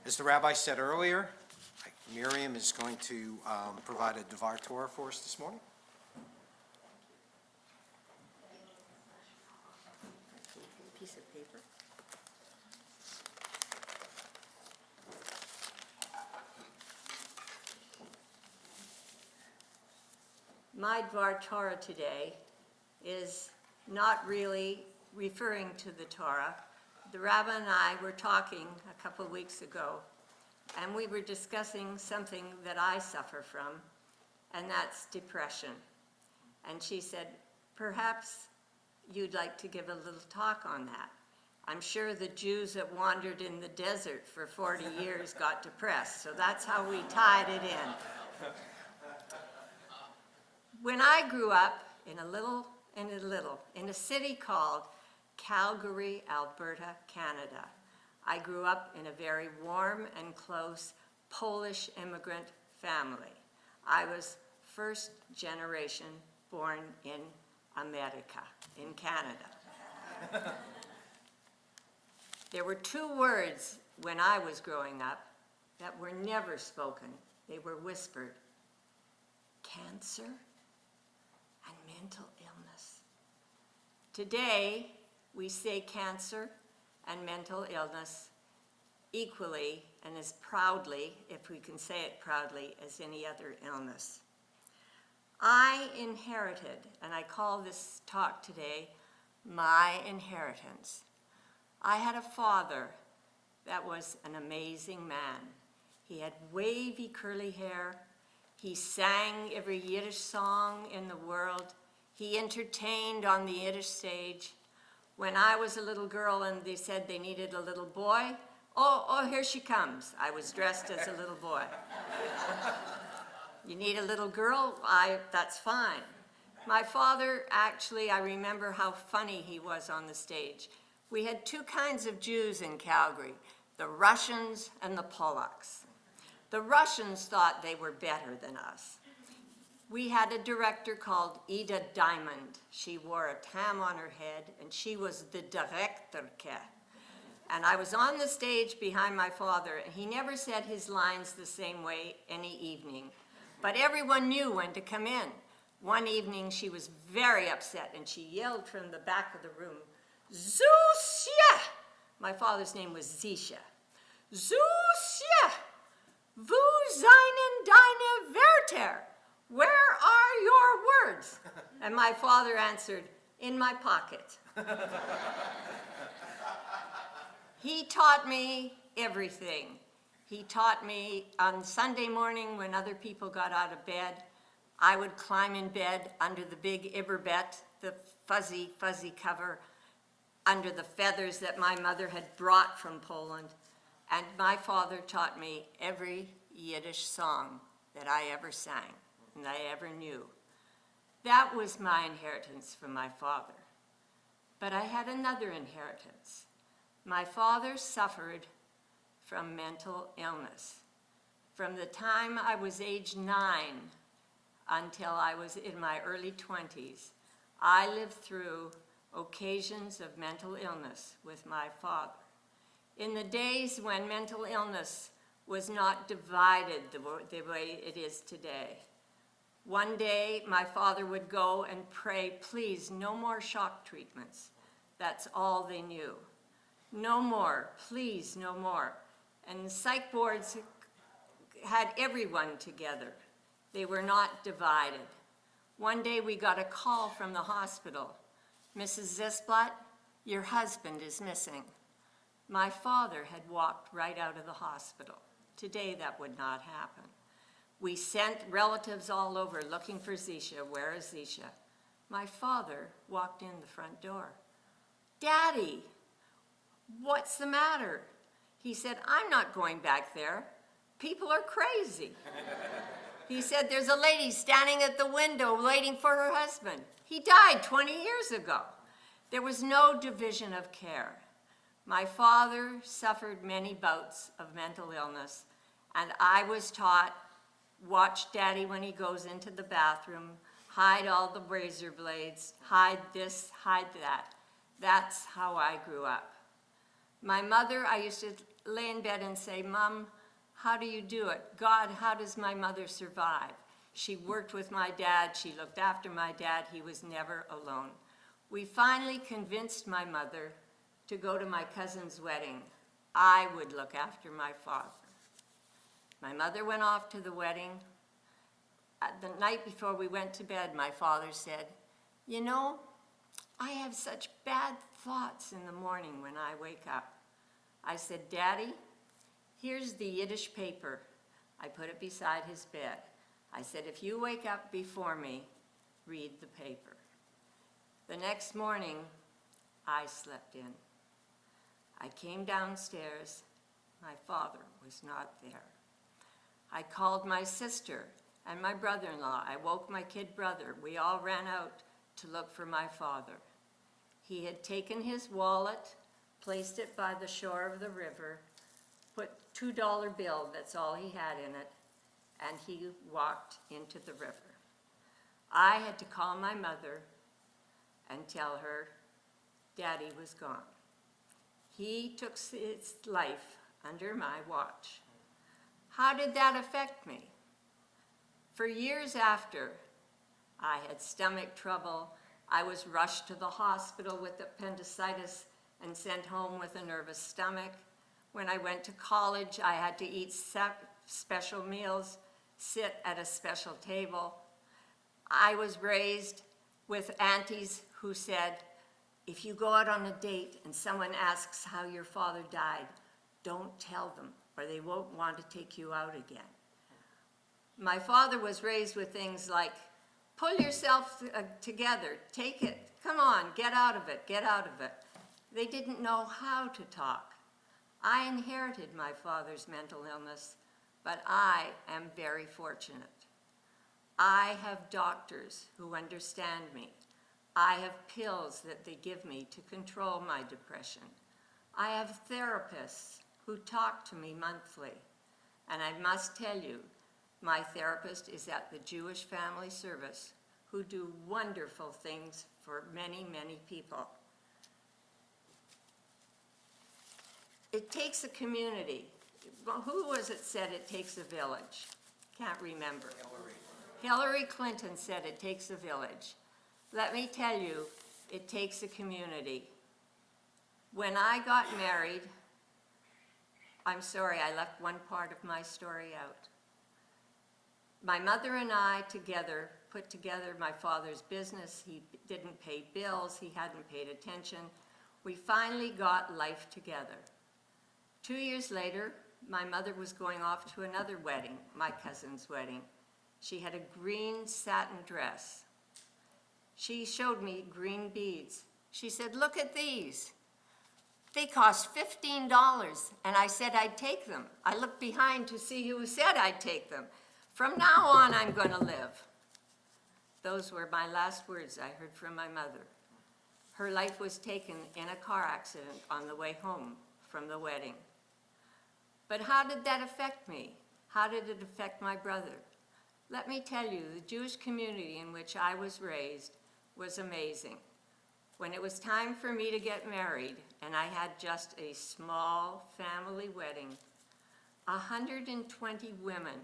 As the rabbi said earlier, Miriam is going to provide a Devar Torah for us this morning. Piece of paper. My Dvar Torah today is not really referring to the Torah. The rabbi and I were talking a couple of weeks ago, and we were discussing something that I suffer from, and that's depression. And she said, perhaps you'd like to give a little talk on that. I'm sure the Jews that wandered in the desert for 40 years got depressed, so that's how we tied it in. When I grew up in a city called Calgary, Alberta, Canada, I grew up in a very warm and close Polish immigrant family. I was first generation born in America, in Canada. There were two words when I was growing up that were never spoken. They were whispered: cancer and mental illness. Today, we say cancer and mental illness equally and as proudly, if we can say it proudly, as any other illness. I inherited, and I call this talk today, my inheritance. I had a father that was an amazing man. He had wavy curly hair. He sang every Yiddish song in the world. He entertained on the Yiddish stage. When I was a little girl and they said they needed a little boy, oh, here she comes. I was dressed as a little boy. You need a little girl? That's fine. My father, actually, I remember how funny he was on the stage. We had two kinds of Jews in Calgary, the Russians and the Polacks. The Russians thought they were better than us. We had a director called Ida Diamond. She wore a tam on her head, and she was the directorke. And I was on the stage behind my father, and he never said his lines the same way any evening. But everyone knew when to come in. One evening, she was very upset, and she yelled from the back of the room, Zusia! My father's name was Zisha. Zusia! Wo seinen deine Wörter? Where are your words? And my father answered, in my pocket. He taught me everything. He taught me on Sunday morning when other people got out of bed, I would climb in bed under the big Iberbet, the fuzzy cover, under the feathers that my mother had brought from Poland. And my father taught me every Yiddish song that I ever sang and I ever knew. That was my inheritance from my father. But I had another inheritance. My father suffered from mental illness. From the time I was age 9 until I was in my early 20s, I lived through occasions of mental illness with my father. In the days when mental illness was not divided the way it is today, one day my father would go and pray, please, no more shock treatments. That's all they knew. No more, please, no more. And the psych boards had everyone together. They were not divided. One day we got a call from the hospital. Mrs. Zisblatt, your husband is missing. My father had walked right out of the hospital. Today that would not happen. We sent relatives all over looking for Zisha. Where is Zisha? My father walked in the front door. Daddy, what's the matter? He said, I'm not going back there. People are crazy. He said, there's a lady standing at the window waiting for her husband. He died 20 years ago. There was no division of care. My father suffered many bouts of mental illness, and I was taught, watch Daddy when he goes into the bathroom, hide all the razor blades, hide this, hide that. That's how I grew up. My mother, I used to lay in bed and say, Mom, how do you do it? God, how does my mother survive? She worked with my dad. She looked after my dad. He was never alone. We finally convinced my mother to go to my cousin's wedding. I would look after my father. My mother went off to the wedding. The night before we went to bed, my father said, you know, I have such bad thoughts in the morning when I wake up. I said, Daddy, here's the Yiddish paper. I put it beside his bed. I said, if you wake up before me, read the paper. The next morning, I slept in. I came downstairs. My father was not there. I called my sister and my brother-in-law. I woke my kid brother. We all ran out to look for my father. He had taken his wallet, placed it by the shore of the river, put $2 bill, that's all he had in it, and he walked into the river. I had to call my mother and tell her Daddy was gone. He took his life under my watch. How did that affect me? For years after, I had stomach trouble. I was rushed to the hospital with appendicitis and sent home with a nervous stomach. When I went to college, I had to eat special meals, sit at a special table. I was raised with aunties who said, if you go out on a date and someone asks how your father died, don't tell them, or they won't want to take you out again. My father was raised with things like, pull yourself together, take it, come on, get out of it, get out of it. They didn't know how to talk. I inherited my father's mental illness, but I am very fortunate. I have doctors who understand me. I have pills that they give me to control my depression. I have therapists who talk to me monthly. And I must tell you, my therapist is at the Jewish Family Service, who do wonderful things for many, many people. It takes a community. Well, who was it said it takes a village? Can't remember. Hillary Clinton said it takes a village. Let me tell you, it takes a community. When I got married, I'm sorry, I left one part of my story out. My mother and I together put together my father's business. He didn't pay bills, he hadn't paid attention. We finally got life together. 2 years later, my mother was going off to another wedding, my cousin's wedding. She had a green satin dress. She showed me green beads. She said, look at these. They cost $15, and I said I'd take them. I looked behind to see who said I'd take them. From now on, I'm going to live. Those were my last words I heard from my mother. Her life was taken in a car accident on the way home from the wedding. But how did that affect me? How did it affect my brother? Let me tell you, the Jewish community in which I was raised was amazing. When it was time for me to get married, and I had just a small family wedding, 120 women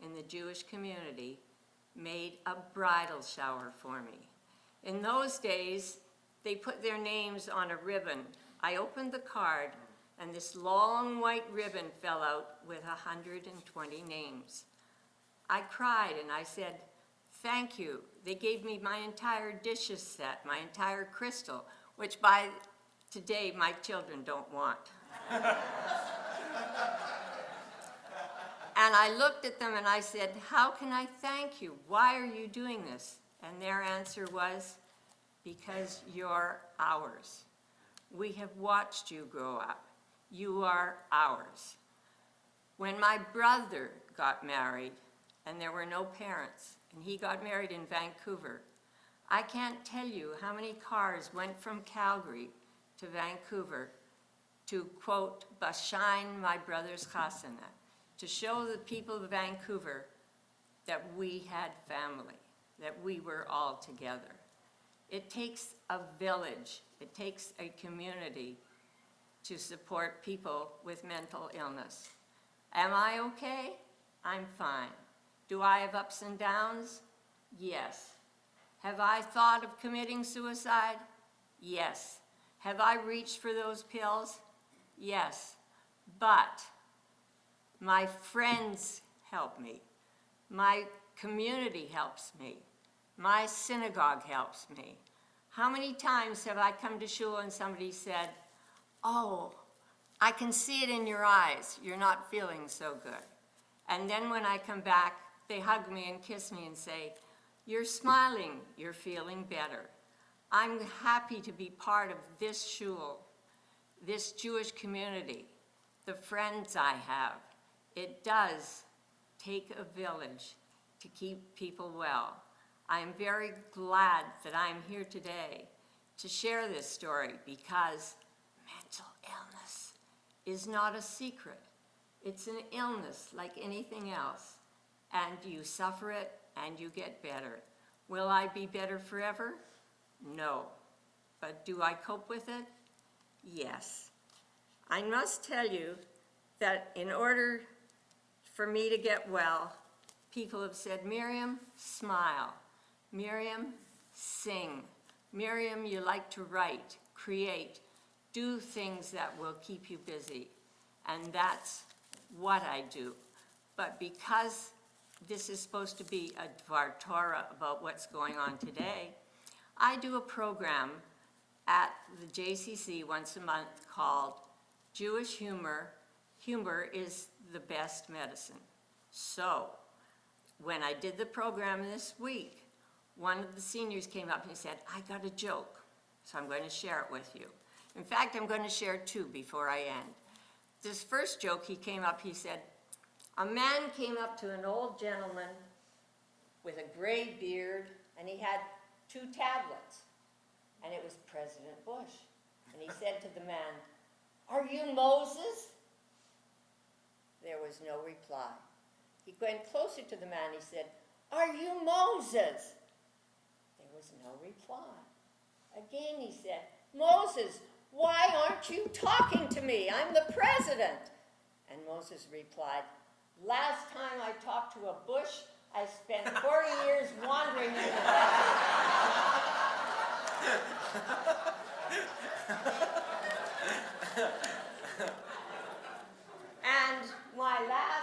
in the Jewish community made a bridal shower for me. In those days, they put their names on a ribbon. I opened the card, and this long white ribbon fell out with 120 names. I cried and I said, thank you. They gave me my entire dishes set, my entire crystal, which by today my children don't want. And I looked at them and I said, how can I thank you? Why are you doing this? And their answer was, because you're ours. We have watched you grow up. You are ours. When my brother got married, and there were no parents, and he got married in Vancouver, I can't tell you how many cars went from Calgary to Vancouver to, quote, Bashain, my brother's chasana, to show the people of Vancouver that we had family, that we were all together. It takes a village, it takes a community to support people with mental illness. Am I okay? I'm fine. Do I have ups and downs? Yes. Have I thought of committing suicide? Yes. Have I reached for those pills? Yes. But my friends help me. My community helps me. My synagogue helps me. How many times have I come to shul and somebody said, "Oh, I can see it in your eyes. You're not feeling so good." And then when I come back, they hug me and kiss me and say, "You're smiling. You're feeling better." I'm happy to be part of this shul, this Jewish community, the friends I have. It does take a village to keep people well. I am very glad that I'm here today to share this story because mental illness is not a secret. It's an illness like anything else, and you suffer it and you get better. Will I be better forever? No. But do I cope with it? Yes. I must tell you that in order for me to get well, people have said, "Miriam, smile. Miriam, sing. Miriam, you like to write, create, do things that will keep you busy." And that's what I do. But because this is supposed to be a Dvar Torah about what's going on today, I do a program at the JCC once a month called Jewish Humor. Humor is the best medicine. So when I did the program this week, one of the seniors came up and he said, "I got a joke, so I'm going to share it with you." In fact, I'm going to share two before I end. This first joke, he came up, he said, a man came up to an old gentleman with a gray beard, and he had two tablets, and it was President Bush. And he said to the man, "Are you Moses?" There was no reply. He went closer to the man, he said, "Are you Moses?" There was no reply. Again he said, "Moses, why aren't you talking to me? I'm the president." And Moses replied, "Last time I talked to a bush, I spent 40 years wandering in the desert." And my last